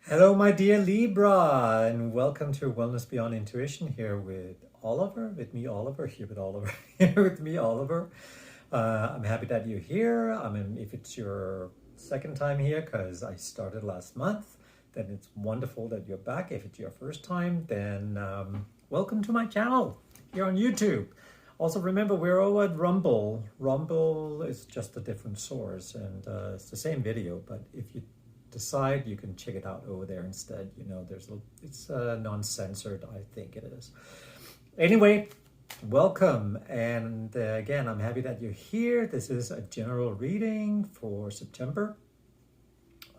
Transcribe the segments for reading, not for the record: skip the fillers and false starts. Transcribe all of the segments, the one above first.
Hello, my dear Libra, and welcome to Wellness Beyond Intuition here with Oliver, with me, Oliver, here with Oliver, here with me, Oliver. I'm happy that you're here. I mean, if it's your second time here, because I started last month, then it's wonderful that you're back. If it's your first time, then welcome to my channel here on YouTube. Also, remember, we're over at Rumble. Rumble is just a different source, and it's the same video, but if you decide, you can check it out over there instead. You know, it's non-censored, I think it is. Anyway, welcome, and again, I'm happy that you're here. This is a general reading for September,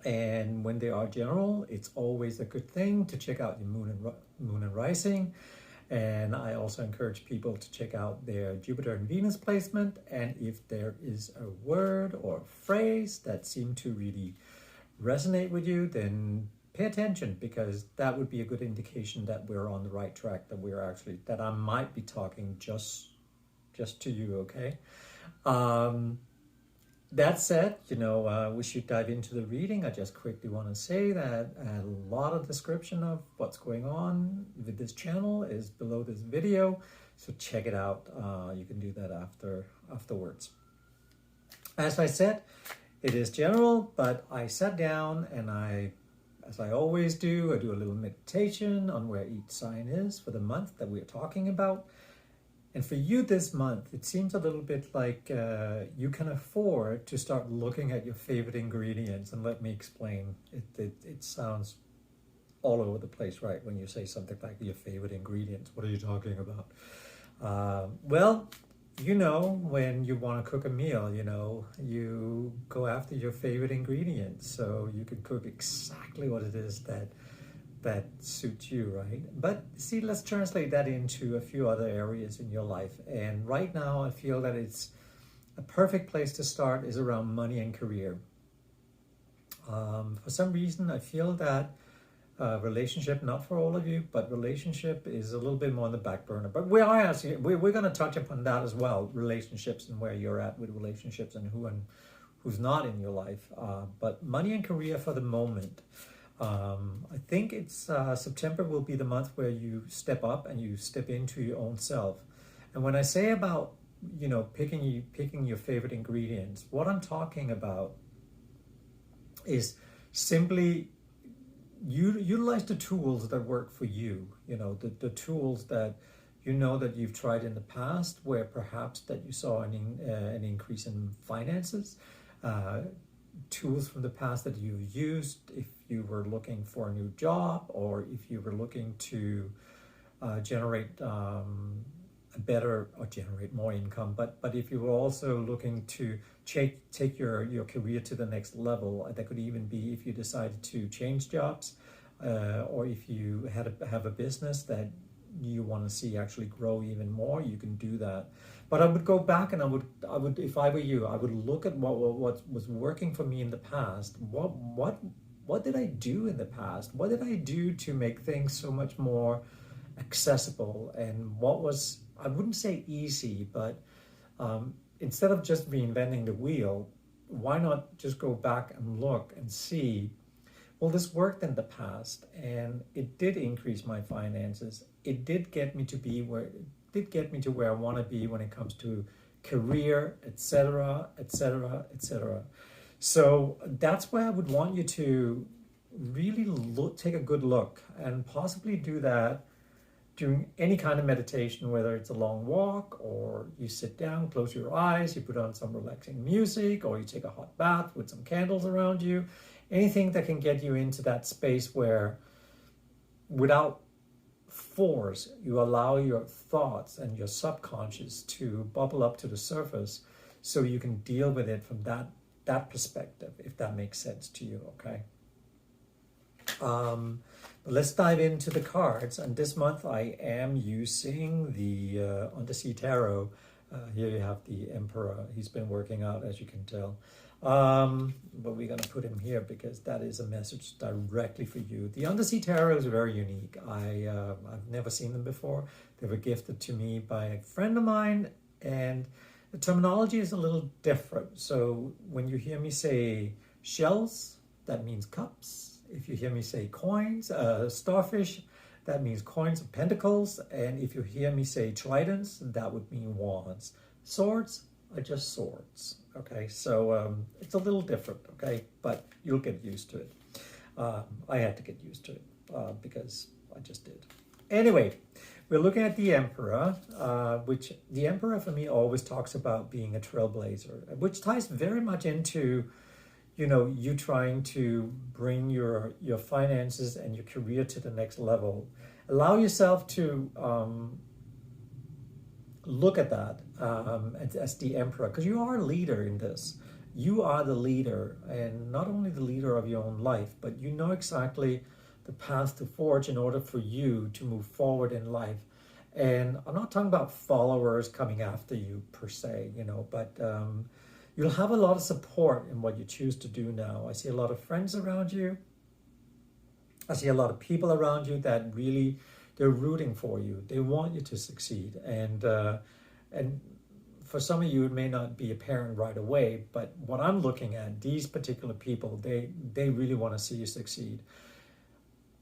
and when they are general, it's always a good thing to check out your moon and rising. And I also encourage people to check out their Jupiter and Venus placement, and if there is a word or a phrase that seem to really resonate with you, then pay attention, because that would be a good indication that we're on the right track, that I might be talking just to you. Okay. That said, we should dive into the reading. I just quickly want to say that a lot of description of what's going on with this channel is below this video, so check it out. You can do that afterwards. As I said, it is general, but I sat down and as I always do, I do a little meditation on where each sign is for the month that we're talking about. And for you this month, it seems a little bit like you can afford to start looking at your favorite ingredients. And let me explain. It sounds all over the place, right? When you say something like your favorite ingredients, what are you talking about? Well, when you want to cook a meal, you go after your favorite ingredients. So you can cook exactly what it is that suits you, right? But see, let's translate that into a few other areas in your life. And right now, I feel that it's a perfect place to start is around money and career. For some reason, I feel that relationship, not for all of you, but relationship is a little bit more on the back burner. But we're going to touch upon that as well, relationships and where you're at with relationships and who's not in your life. But money and career for the moment. I think it's September will be the month where you step up and you step into your own self. And when I say about, picking your favorite ingredients, what I'm talking about is simply you utilize the tools that work for you, the tools that that you've tried in the past, where perhaps that you saw an increase in finances, tools from the past that you used if you were looking for a new job, or if you were looking to generate generate more income, but if you were also looking to take your career to the next level. That could even be if you decided to change jobs, or if you have a business that you want to see actually grow even more, you can do that. But I would go back and I would, if I were you, I would look at what was working for me in the past. What did I do in the past? What did I do to make things so much more accessible? And what was, I wouldn't say easy, but instead of just reinventing the wheel, why not just go back and look and see, well, this worked in the past and it did increase my finances. It did get me to where I want to be when it comes to career, etc., etc., etc. So that's where I would want you to really take a good look, and possibly do that during any kind of meditation, whether it's a long walk, or you sit down, close your eyes, you put on some relaxing music, or you take a hot bath with some candles around you. Anything that can get you into that space where, without force, you allow your thoughts and your subconscious to bubble up to the surface, so you can deal with it from that perspective, if that makes sense to you. Okay. But let's dive into the cards. And this month I am using the Undersea Tarot. Here you have the Emperor. He's been working out, as you can tell. But we're going to put him here because that is a message directly for you. The Undersea Tarot is very unique. I've never seen them before. They were gifted to me by a friend of mine, and the terminology is a little different. So when you hear me say shells, that means cups. If you hear me say coins, starfish, that means coins of pentacles. And if you hear me say tridents, that would mean wands. Swords are just swords. Okay, so it's a little different. Okay, but you'll get used to it. I had to get used to it because I just did. Anyway, we're looking at the Emperor, which the Emperor for me always talks about being a trailblazer, which ties very much into, you trying to bring your finances and your career to the next level. Allow yourself to look at that as the Emperor, because you are a leader in this. You are the leader, and not only the leader of your own life, but you know exactly the path to forge in order for you to move forward in life. And I'm not talking about followers coming after you per se, but you'll have a lot of support in what you choose to do now. I see a lot of friends around you. I see a lot of people around you that really, they're rooting for you. They want you to succeed. And for some of you, it may not be apparent right away, but what I'm looking at, these particular people, they really want to see you succeed.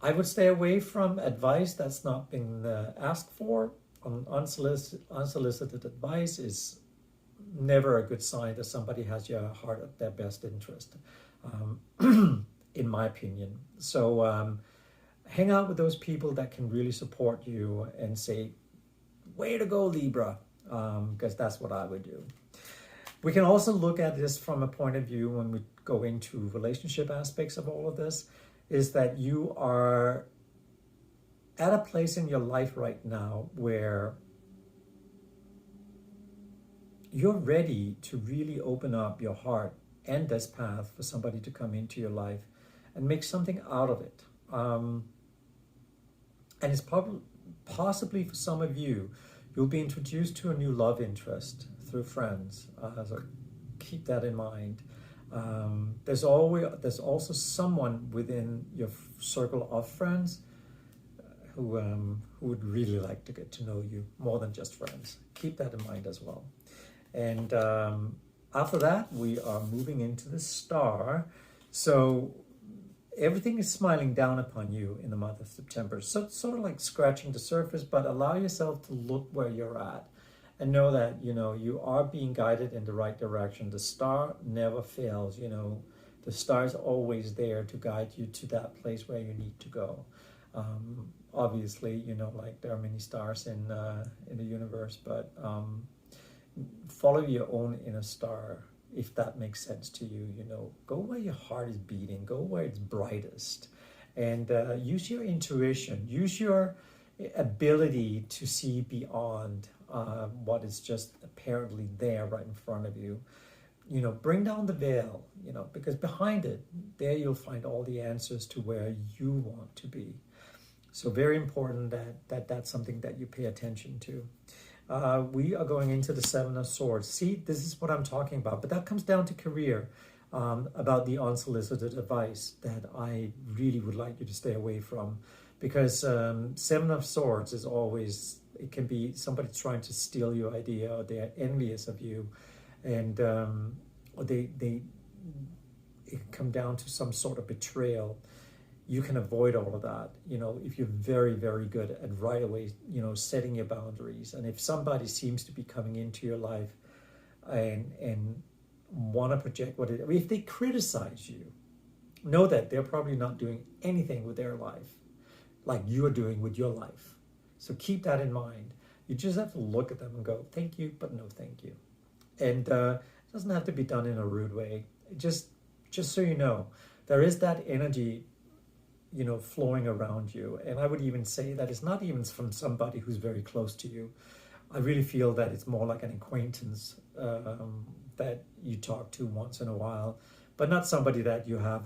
I would stay away from advice that's not been asked for. Unsolicited advice is never a good sign that somebody has your heart at their best interest, in my opinion. So hang out with those people that can really support you and say, way to go, Libra, because that's what I would do. We can also look at this from a point of view when we go into relationship aspects of all of this, is that you are at a place in your life right now where you're ready to really open up your heart and this path for somebody to come into your life and make something out of it. And it's possibly for some of you, you'll be introduced to a new love interest through friends. So keep that in mind. There's also someone within your circle of friends who would really like to get to know you more than just friends. Keep that in mind as well. And after that, we are moving into the star. So everything is smiling down upon you in the month of September. So sort of like scratching the surface, but allow yourself to look where you're at and know that, you are being guided in the right direction. The star never fails, the star is always there to guide you to that place where you need to go. Obviously, like there are many stars in the universe, but follow your own inner star, if that makes sense to you. Go where your heart is beating, go where it's brightest, and use your intuition, use your ability to see beyond what is just apparently there right in front of you. Bring down the veil, because behind it, there you'll find all the answers to where you want to be. So very important that that's something that you pay attention to. We are going into the Seven of Swords. See, this is what I'm talking about, but that comes down to career, about the unsolicited advice that I really would like you to stay away from, because Seven of Swords is always, it can be somebody trying to steal your idea, or they're envious of you, and or it can come down to some sort of betrayal. You can avoid all of that, if you're very, very good at right away, setting your boundaries. And if somebody seems to be coming into your life and want to project if they criticize you, know that they're probably not doing anything with their life like you're doing with your life. So keep that in mind. You just have to look at them and go, thank you, but no thank you. And it doesn't have to be done in a rude way. Just so you know, there is that energy flowing around you. And I would even say that it's not even from somebody who's very close to you. I really feel that it's more like an acquaintance that you talk to once in a while, but not somebody that you have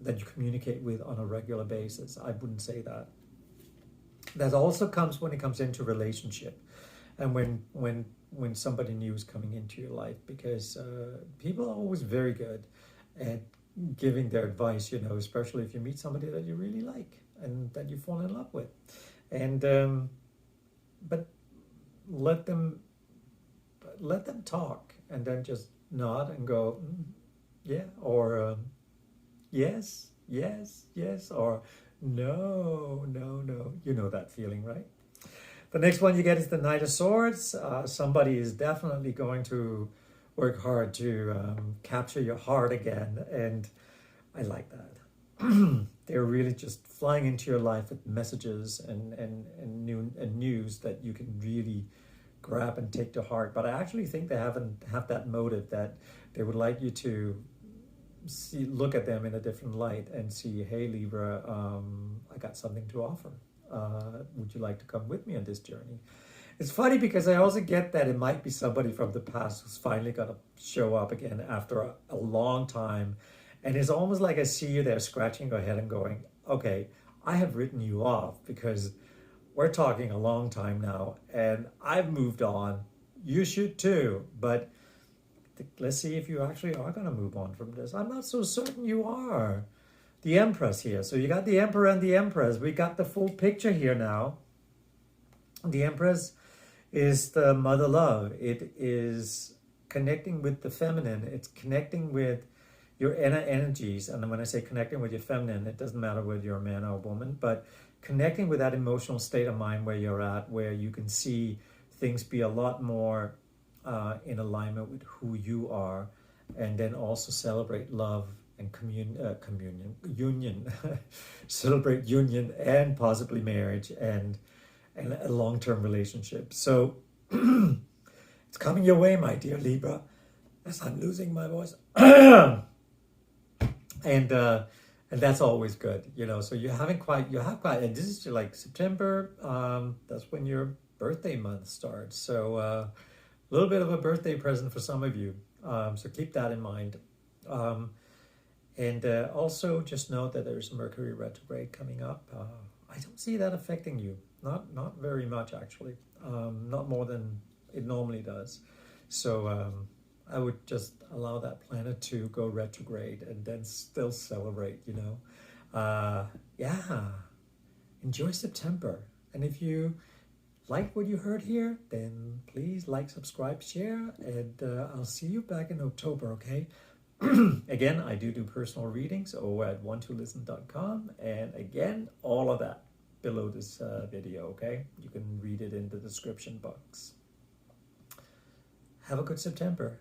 that you communicate with on a regular basis. I wouldn't say that. That also comes when it comes into relationship, and when somebody new is coming into your life, because people are always very good at giving their advice, especially if you meet somebody that you really like and that you fall in love with. And but let them talk, and then just nod and go, yeah, or Yes, yes, yes, or no, no, no. You know that feeling, right? The next one you get is the Knight of Swords. Somebody is definitely going to work hard to capture your heart again, and I like that. They're really just flying into your life with messages and news that you can really grab and take to heart. But I actually think they have that motive that they would like you to look at them in a different light and see, hey Libra, I got something to offer. Would you like to come with me on this journey? It's funny because I also get that it might be somebody from the past who's finally going to show up again after a long time. And it's almost like I see you there scratching your head and going, okay, I have written you off because we're talking a long time now and I've moved on. You should too. But let's see if you actually are going to move on from this. I'm not so certain you are. The Empress here. So you got the Emperor and the Empress. We got the full picture here now. The Empress is the mother love. It is connecting with the feminine. It's connecting with your inner energies. And when I say connecting with your feminine, it doesn't matter whether you're a man or a woman, but connecting with that emotional state of mind where you're at, where you can see things be a lot more in alignment with who you are, and then also celebrate love and union, celebrate union and possibly marriage and a long-term relationship. So it's coming your way, my dear Libra, as I'm losing my voice. and that's always good, you know. So you have quite, and this is like September. That's when your birthday month starts. So a little bit of a birthday present for some of you. So keep that in mind. And also just note that there's Mercury retrograde coming up. I don't see that affecting you. Not very much, actually. Not more than it normally does. So I would just allow that planet to go retrograde and then still celebrate, you know. Yeah. Enjoy September. And if you like what you heard here, then please like, subscribe, share, and I'll see you back in October, okay? Again, I do personal readings over at one2listen.com, and again, all of that below this video, okay? You can read it in the description box. Have a good September.